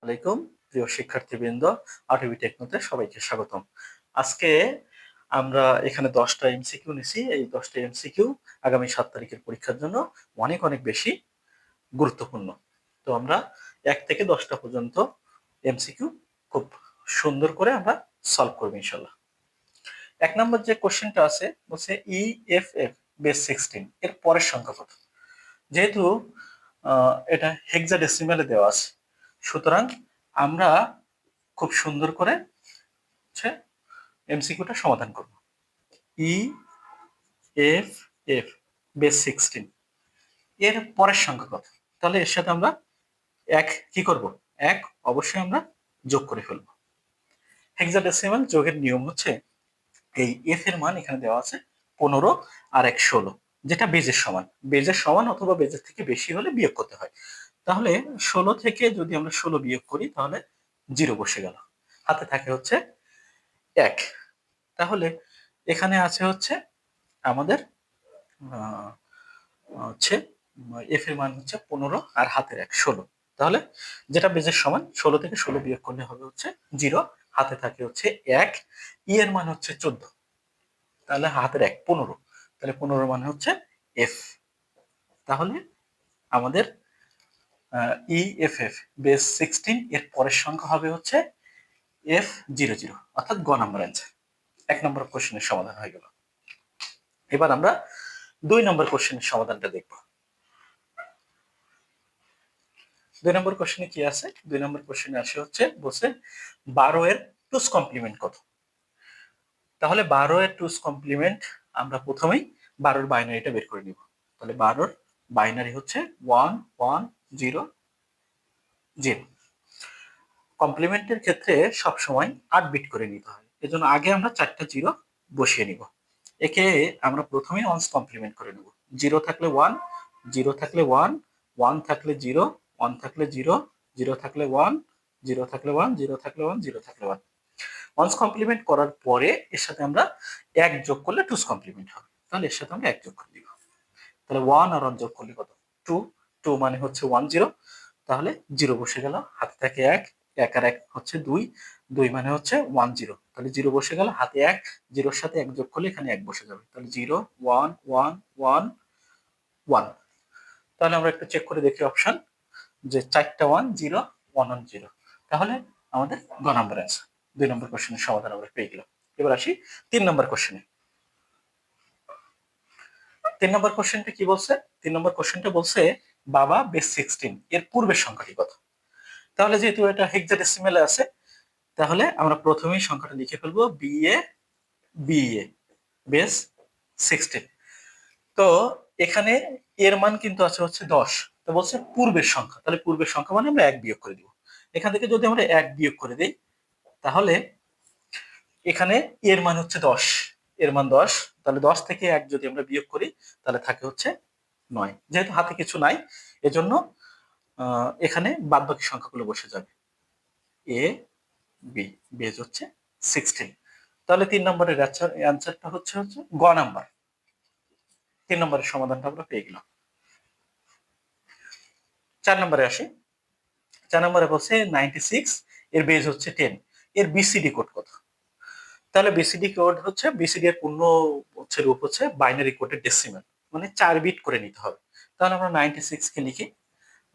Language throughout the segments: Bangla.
আলাইকুম প্রিয় শিক্ষার্থীবৃন্দ, আরটিভি টেকনোতে সবাইকে স্বাগতম। আজকে আমরা এখানে 10টা এমসিকিউ নিছি। এই 10টা এমসিকিউ আগামী 7 তারিখের পরীক্ষার জন্য অনেক অনেক বেশি গুরুত্বপূর্ণ। তো আমরা 1 থেকে 10টা পর্যন্ত এমসিকিউ খুব সুন্দর করে আমরা সলভ করব ইনশাআল্লাহ। 1 নম্বর যে কোশ্চেনটা আছে বলছে EFF বেস 16 এর পরের সংখ্যা কত? যেহেতু এটা হেক্সাডেসিমালে দেওয়া আছে, সুতরাং আমরা খুব সুন্দর করে এমসিকিউটা সমাধান করব। EFF বেস 16 এর পরের সংখ্যা কত? তাহলে এর সাথে আমরা এক কি করব? এক অবশ্যই আমরা যোগ করে ফেলব। হেক্সাডেসিমাল যোগের নিয়ম হচ্ছে এই এফ এর মান এখানে দেওয়া আছে 15 আর 1 16, যেটা বেজের সমান। বেজের সমান অথবা বেজের থেকে বেশি হলে বিয়োগ করতে হয়। তাহলে 16 থেকে যদি আমরা 16 বিয়োগ করি তাহলে 0 বসে গেল, হাতে থাকে হচ্ছে 1। তাহলে এখানে আছে হচ্ছে আমাদের হচ্ছে এফ এর মান হচ্ছে 15 আর হাতের 1 16। তাহলে যেটা বেজের সমান 16 থেকে 16 বিয়োগ করলে হবে হচ্ছে 0, হাতে থাকে হচ্ছে 1। ই এর মান হচ্ছে 14, তাহলে হাতের 1 15, তাহলে 15 মানে হচ্ছে এফ। তাহলে আমাদের EFF বেস 16 এর পরের সংখ্যা হবে হচ্ছে F00, অর্থাৎ গ নাম্বার অ্যান্সার। 1 নম্বর কোশ্চেনের সমাধান হয়ে গেল। এবার আমরা 2 নম্বর কোশ্চেনের সমাধানটা দেখব। 2 নম্বর কোশ্চেনে কি আছে? 2 নম্বর কোশ্চেনে আসে হচ্ছে বলছে 12 এর টুস কমপ্লিমেন্ট কত? তাহলে 12 এর টুস কমপ্লিমেন্ট আমরা প্রথমেই 12 এর বাইনারিটা বের করে নিব। তাহলে 12 এর বাইনারি হচ্ছে 1 1 0 0। কমপ্লিমেন্টের ক্ষেত্রে সব সময় 8 বিট করে নিতে হয়, এজন্য আগে আমরা 4টা 0 বসিয়ে নিব। একে আমরা প্রথমেই ওয়ান্স কমপ্লিমেন্ট করে নেব। 0 থাকলে 1, 0 থাকলে 1, 1 থাকলে 0, 1 থাকলে 0, 0 থাকলে 1, 0 থাকলে 1, 0 থাকলে 1, 0 থাকলে 1। ওয়ান্স কমপ্লিমেন্ট করার পরে এর সাথে আমরা 1 যোগ করলে টুস কমপ্লিমেন্ট হবে। তাহলে এর সাথে আমরা 1 যোগ করে দিব। তাহলে 1 আর 1 যোগ করলে কত? 2, 2 মানে হচ্ছে 1 0, তাহলে 0 বসে গেল, হাতে থাকে 1, 1 আর 1 হচ্ছে 2, 2 মানে হচ্ছে 1 0, তাহলে 0 বসে গেল, হাতে 1, 0 এর সাথে 1 যোগ করলে এখানে 1 বসে যাবে, তাহলে 0 1 1 1 1। তাহলে আমরা একটু চেক করে দেখি অপশন, যে 4টা 1 0 1 1 0, তাহলে আমাদের গ নাম্বার অ্যান্সার। 2 নম্বর কোশ্চেনের সমাধান আমরা পেয়ে গেলাম। এবার আসি 3 নম্বর কোশ্চেনে। 3 নম্বর কোশ্চেনটা কি বলছে? 3 নম্বর কোশ্চেনটা বলছে বাবা বেস 16 এর পূর্বের সংখ্যাটি কত? তাহলে যেহেতু এটা হেক্সাডেসিমালে আছে, তাহলে আমরা প্রথমেই সংখ্যাটা লিখে ফেলবো BA বেস 16। তো এখানে এর মান কিন্তু আছে হচ্ছে 10, তো বলছে পূর্বের সংখ্যা, তাহলে পূর্বের সংখ্যা মানে আমরা 1 বিয়োগ করে দিব। এখান থেকে যদি আমরা 1 বিয়োগ করে দেই তাহলে এখানে এর মান হচ্ছে 10, এর মান 10, তাহলে 10 থেকে 1 যদি আমরা বিয়োগ করি তাহলে থাকে হচ্ছে 9। যেহেতু হাতে কিছু নাই এজন্য এখানে বাদবাকি সংখ্যাগুলো বসে যাবে। এ বি বেজ হচ্ছে 16। তাহলে 3 নম্বরের অ্যান্সারটা হচ্ছে গ নাম্বার। 3 নম্বরের সমাধানটা আমরা পেয়ে গেলাম। 4 নম্বরে আসি। 4 নম্বরে বলছে 96 এর বেজ হচ্ছে 10, এর বিসিডি কোড কত? তাহলে বিসিডি কোড হচ্ছে, বিসিডি এর পূর্ণ হচ্ছে রূপ হচ্ছে বাইনারি কোডের ডেসিমাল, মানে 4 বিট করে নিতে হবে। তাহলে আমরা 96 কে লিখি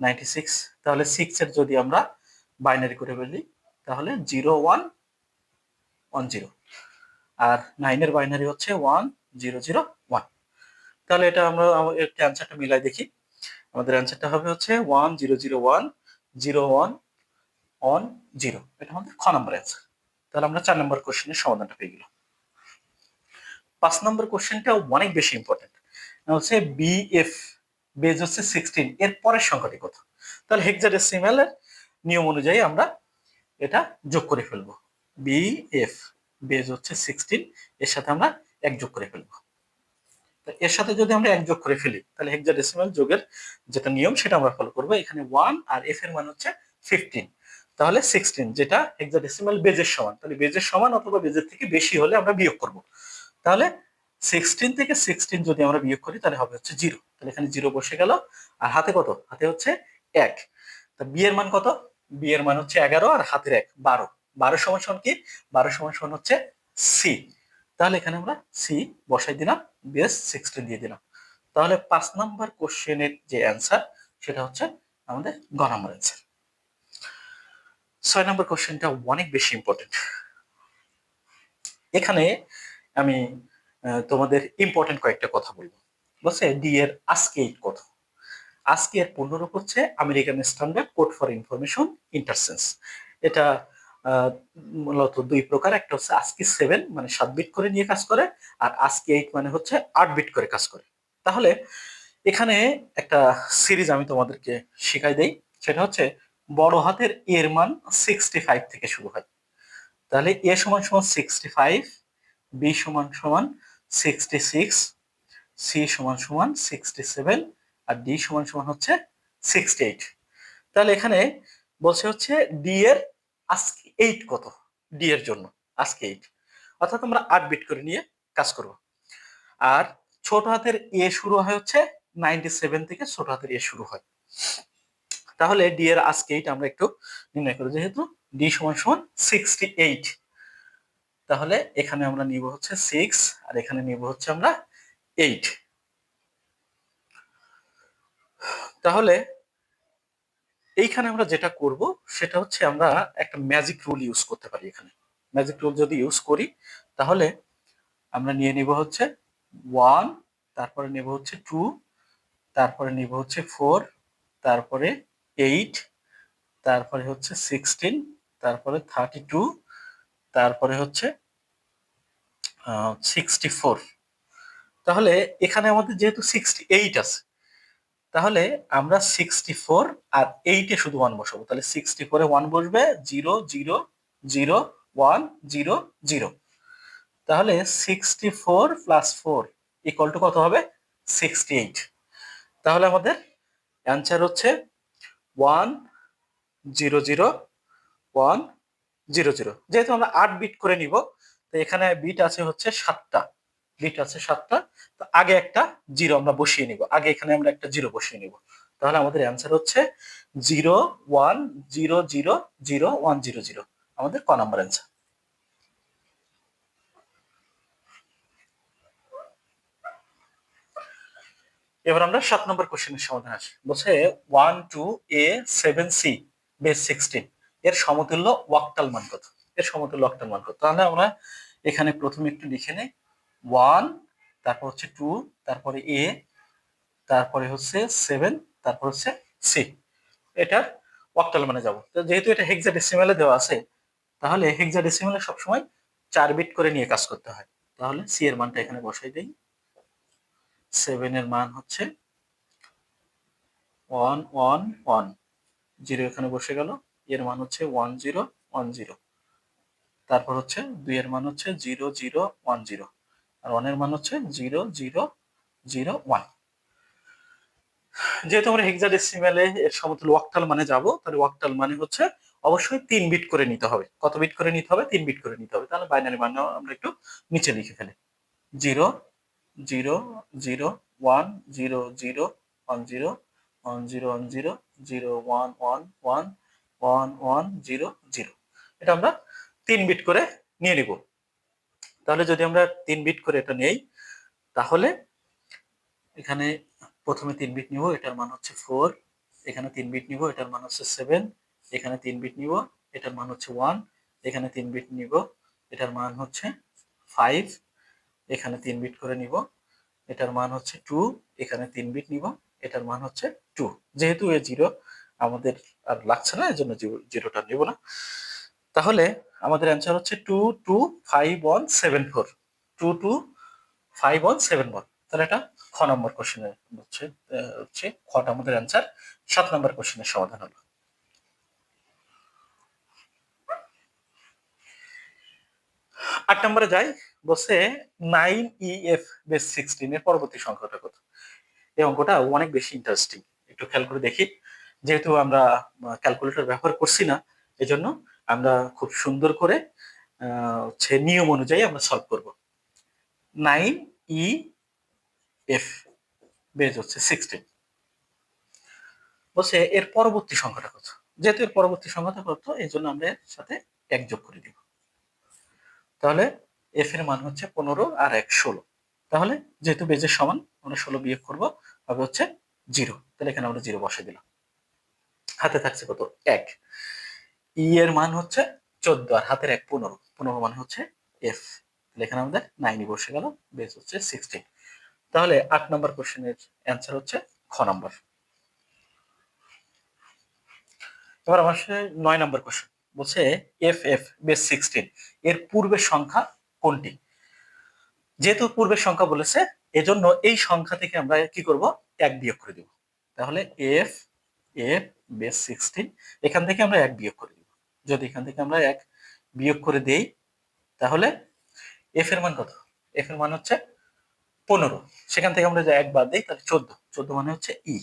96, তাহলে 6 এর যদি আমরা বাইনারি করে ফেলি তাহলে 0 1 1 0, আর 9 এর বাইনারি হচ্ছে 1 0 0 1। তাহলে এটা আমরা একটা অ্যান্সারটা মিলাই দেখি। আমাদের অ্যান্সারটা হবে হচ্ছে 1 0 0 1 0 1 1 0, এটা আমাদের খ নম্বর অ্যান্সার। তাহলে আমরা 4 নম্বর কোশ্চেনের সমাধানটা পেয়ে গেলাম। 5 নম্বর কোশ্চেনটা অনেক বেশি ইম্পর্টেন্ট, হচ্ছে বিএফ বেজ হচ্ছে 16 এর পরের সংখ্যাটি কত? তাহলে হেক্সাডেসিমালের নিয়ম অনুযায়ী আমরা এটা যোগ করে ফেলবো। বিএফ বেজ হচ্ছে 16, এর সাথে আমরা 1 যোগ করে ফেলবো। এর সাথে যদি আমরা 1 যোগ করে ফেলি তাহলে হেক্সাডেসিমাল যোগের যেটা নিয়ম সেটা আমরা ফলো করবো। এখানে 1 আর এফ এর মান হচ্ছে 15, তাহলে 16 যেটা হেক্সাডেসিমাল বেজের সমান, তাহলে বেজের সমান অথবা বেজের থেকে বেশি হলে আমরা বিয়োগ করব। তাহলে 16 থেকে 16 যদি আমরা বিয়োগ করি তাহলে হবে হচ্ছে 0, তাহলে এখানে 0 বসে গেল, আর হাতে কত? হাতে হচ্ছে 1। তা বি এর মান কত? বি এর মান হচ্ছে 11 আর হাতের 1 12। 12 সমান সমান কি? 12 সমান সমান হচ্ছে সি। তাহলে এখানে আমরা সি বসাই দিলাম, বেস 16 দিয়ে দিলাম। তাহলে 5 নাম্বার কোশ্চেনের যে অ্যান্সার সেটা হচ্ছে আমাদের গ নাম্বার অ্যান্সার। 6 নাম্বার কোশ্চেনটা অনেক বেশি ইম্পর্টেন্ট। এখানে আমি তোমাদের ইম্পর্টেন্ট কয়েকটা কথা বলবো। বলছে ডি এর আজকে 8 কত? আজকে এর পূর্ণরূপ হচ্ছে American standard code for information interchange. এটা মূলত দুই প্রকার, একটা হচ্ছে আজকে 7 মানে 7 বিট করে নিয়ে কাজ করে, আর আজকে 8 মানে হচ্ছে 8 বিট করে কাজ করে। তাহলে এখানে একটা সিরিজ আমি তোমাদেরকে শেখাই দেই, সেটা হচ্ছে বড় হাতের এর মান 65 থেকে শুরু হয়। তাহলে এ সমান সমান 65, বি সমান সমান 66, সি সমান সমান 67, আর ডি সমান সমান হচ্ছে 68। তাহলে এখানে বলছে হচ্ছে ডি এর আজকে 8 কত? ডি এর জন্য আজকে 8, অর্থাৎ আমরা 8 বিট করে নিয়ে কাজ করব। আর ছোট হাতের এ শুরু হয় হচ্ছে 97 থেকে ছোট হাতের এ শুরু হয়। তাহলে ডি এর আজকে 8 আমরা একটু নির্ণয় করি, যেহেতু ডি সমান সমান 68, তাহলে এখানে আমরা নিব হচ্ছে 6 আর এখানে নিব হচ্ছে আমরা 8। তাহলে এইখানে আমরা যেটা করব সেটা হচ্ছে আমরা একটা ম্যাজিক রুল ইউজ করতে পারি। এখানে ম্যাজিক রুল যদি ইউজ করি তাহলে আমরা নিয়ে নিব হচ্ছে 1, তারপরে নেব হচ্ছে 2, তারপরে নিব হচ্ছে 4, তারপরে 8, তারপরে হচ্ছে 16, তারপরে 32, তারপরে হচ্ছে 64। তাহলে এখানে আমাদের যেহেতু 68 আছে, তাহলে আমরা 64 আর 8 এ শুধু 1 বসাবো। তাহলে 64 এ 1 বসবে, 0 0 0 1 0 0। তাহলে 64 প্লাস 4 ইকুয়াল টু কত হবে? 68। তাহলে আমাদের অ্যান্সার হচ্ছে 1 0 0 1 0 0। যেহেতু আমরা 8 বিট করে নিব, তো এখানে বিট আছে হচ্ছে 7টা, বিট আছে 7টা। তো আগে একটা 0 আমরা বসিয়ে নিব, আগে এখানে আমরা একটা 0 বসিয়ে নিব। তাহলে আমাদের অ্যান্সার হচ্ছে 0 1 0 0 0 1 0 0, আমাদের ক নাম্বার অ্যান্সার। এবার আমরা 7 নম্বর কোশ্চেনের সমাধান আসি। বলছে 1 2 a 7 c বেস 16 এর সমতুল্য ওয়াক্টাল মান কত? এর সমতুল্য ওয়াক্টাল মান কত? তাহলে আমরা এখানে প্রথমে একটু লিখে নেই 1, তারপর হচ্ছে 2, তারপরে a, তারপরে হচ্ছে 7, তারপর হচ্ছে c। এটার অক্টাল মানে যাব। তো যেহেতু এটা হেক্সাডেসিমালে দেওয়া আছে, তাহলে হেক্সাডেসিমালে সবসময় 4 বিট করে নিয়ে কাজ করতে হয়। তাহলে c এর মানটা এখানে বসাই দেই। 7 এর মান হচ্ছে 1 1 1, 0 এখানে বসে গেল, এর মান হচ্ছে 1 0 1 0, তারপর হচ্ছে 2 এর মান হচ্ছে 0 0 1 0, আর 1 এর মান হচ্ছে 0 0 0 1। যেহেতু আমরা হেক্সাডেসিমালে এর সমতুল্য অক্টাল মানে যাব, তাহলে অক্টাল মানে হচ্ছে অবশ্যই 3 বিট করে নিতে হবে। কত বিট করে নিতে হবে? 3 বিট করে নিতে হবে। তাহলে বাইনারি মান আমরা একটু নিচে লিখে ফেলি, 0 0 0 1 0 0 1 0 1 0 1 0 0 1 1 1 1 1 0 0। এটা আমরা 3 বিট করে নিয়ে নিব। তাহলে যদি আমরা 3 বিট করে এটা নেই, তাহলে এখানে প্রথমে 3 বিট নিব, এটার মান হচ্ছে 4, এখানে 3 বিট নিব, এটার মান হচ্ছে 7, এখানে 3 বিট নিব, এটার মান হচ্ছে 1, এখানে 3 বিট নিব, এটার মান হচ্ছে 5, এখানে 3 বিট করে নিব, এটার মান হচ্ছে 2, এখানে 3 বিট নিব, এটার মান হচ্ছে 2। যেহেতু এ 0 আমাদের আর লাগছে না, এজন্য জিরোটা নিব না। তাহলে আমাদের অ্যান্সার হচ্ছে 2 2 5 1 7 4, 2 2 5 1 7 1। তাহলে এটা খ নম্বর কোশ্চেনের হচ্ছে খটা আমাদের অ্যান্সার। 7 নম্বর কোশ্চেনের সমাধান হলো। 8 নম্বরে যাই। বলছে 9EF বেস 16 এর পরবর্তী সংখ্যাটা কত? এই অঙ্কটা অনেক বেশি ইন্টারেস্টিং, একটু খেয়াল করে দেখি। যেহেতু আমরা ক্যালকুলেটর ব্যবহার করছি না, এজন্য আমরা খুব সুন্দর করে হচ্ছে নিয়ম অনুযায়ী আমরা সলভ করব। 9EF বেস হচ্ছে 16, বলছে এর পরবর্তী সংখ্যাটা কত? যেহেতু এর পরবর্তী সংখ্যাটা কত, এই জন্য আমরা এর সাথে 1 যোগ করে দিব। তাহলে f এর মান হচ্ছে 15 আর 1 16। তাহলে যেহেতু বেজের সমান, আমরা 16 বিয়োগ করব, হবে হচ্ছে 0। তাহলে এখানে আমরা 0 বসে দিলাম। হাতে থাকছে কত? 1। ই এর মান হচ্ছে 14 আর হাতের 1 15। 15 মান হচ্ছে f। তাহলে এখানে আমাদের 9 বসে গেল, বেজ হচ্ছে 16। তাহলে 8 নম্বর কোশ্চেনের অ্যান্সার হচ্ছে খ নাম্বার। এবার আমার 9 নম্বর কোশ্চেন বলছে এফ এফ বেস 16 এর পূর্বের সংখ্যা কোনটি? যেহেতু পূর্বের সংখ্যা বলেছে, এজন্য এই সংখ্যা থেকে আমরা কি করব? 1 বিয়োগ করে দিব। তাহলে এফ এফ বেস 16, এখান থেকে আমরা 1 বিয়োগ করে দিব। যদি এখান থেকে আমরা 1 বিয়োগ করে দেই, তাহলে এফ এর মান কত? এফ এর মান হচ্ছে 15। সেখান থেকে আমরা যদি 1 বাদ দিই, তাহলে 14। 14 মানে হচ্ছে ই,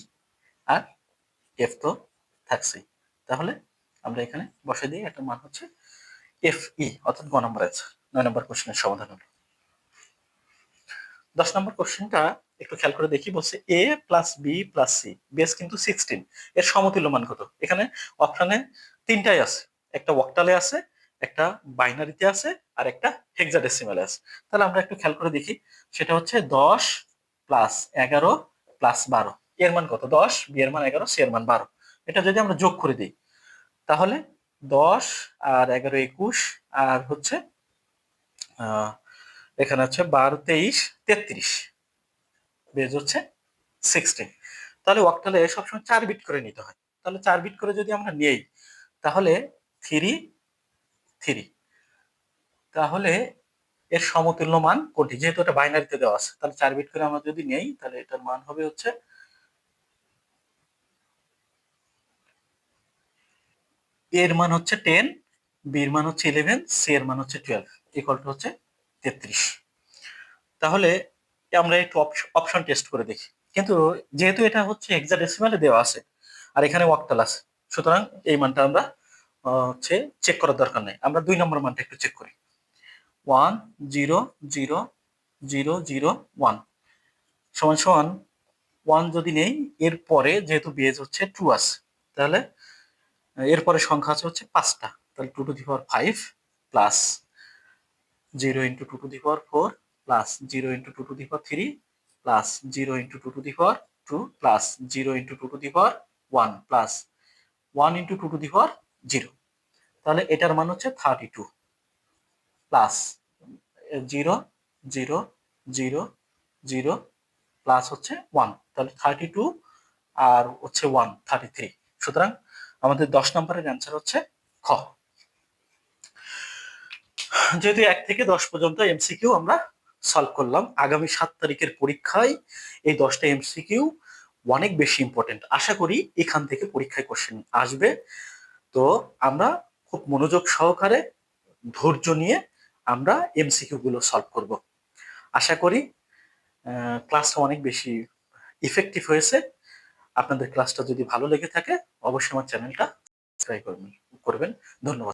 আর এফ তো থাকছেই। তাহলে আমরা এখানে বসে দিই, একটা মান হচ্ছে এফ ই, অর্থাৎ গ নম্বর আছে। 9 নম্বর কোশ্চেনের সমাধান হলো। 10 নম্বর কোশ্চেনটা একটু খেয়াল করে দেখি, বলছে A plus B plus C base কিন্তু 16 এর সমতুল্য মান কত? এখানে অপশনে তিনটাই আছে, একটা অক্টালে আছে, একটা বাইনারিতে আছে, আর একটা হেক্সাডেসিমালে আছে। তাহলে আমরা একটু খেয়াল করে দেখি, সেটা হচ্ছে 10 প্লাস 11 প্লাস 12। এর মান কত? 10, বি এর মান 11, সি এর মান 12। এটা যদি আমরা যোগ করে দিই, তাহলে 10 আর 11 21, আর হচ্ছে এখানে হচ্ছে 12 23 33, বেজ হচ্ছে 16। তাহলে অক্টালে সবসময় 4 বিট করে নিতে হয়। তাহলে 4 বিট করে যদি আমরা নেই, তাহলে 3 3। তাহলে এর সমতুল্য মান কোনটি? যেহেতু এটা বাইনারিতে দেওয়া আছে, তাহলে 4 বিট করে আমরা যদি নেই, তাহলে এটার মান হবে হচ্ছে এর মান হচ্ছে 10, বি এর মান হচ্ছে 11, সি এর মান হচ্ছে 12, ইকুয়াল টু হচ্ছে 33। তাহলে আমরা একটু অপশন টেস্ট করে দেখি। কিন্তু যেহেতু এটা হচ্ছে হেক্সাডেসিমালে দেওয়া আছে, আর এখানে অক্টাল আছে, সুতরাং এই মানটা আমরা হচ্ছে চেক করার দরকার নেই। আমরা 2 নম্বর মানটা একটু চেক করি। 1 0 0 0 0 1 সমান সমান 1 যদি নেই, এরপরে যেহেতু বেজ হচ্ছে 2 আছে, তাহলে এরপরে সংখ্যা আছে হচ্ছে 5টা। তাহলে 2 to the power 5 plus 0 into 2 to the power 4 plus 0 into 2 to the power 3 plus 0 into 2 to the power 2 plus 0 into 2 to the power 1 plus 1 into 2 to the power 0। তাহলে এটার মান হচ্ছে 32 প্লাস 0 0 0 0 প্লাস হচ্ছে 1, তাহলে 32 আর হচ্ছে 1 33। সুতরাং আমাদের 10 নম্বরের অ্যান্সার হচ্ছে খ। যেহেতু 1 থেকে 10 পর্যন্ত এমসিকিউ আমরা সলভ করলাম, আগামী 7 তারিখের পরীক্ষায় এই 10টা এমসিকিউ অনেক বেশি ইম্পর্টেন্ট। আশা করি এখান থেকে পরীক্ষায় কোশ্চেন আসবে। তো আমরা খুব মনোযোগ সহকারে, ধৈর্য নিয়ে আমরা এমসিকিউ গুলো সলভ করব। আশা করি ক্লাসটা অনেক বেশি ইফেক্টিভ হয়েছে। আপনাদের ক্লাসটা যদি ভালো লেগে থাকে, অবশ্যই আমার চ্যানেলটা সাবস্ক্রাইব করবেন। ধন্যবাদ।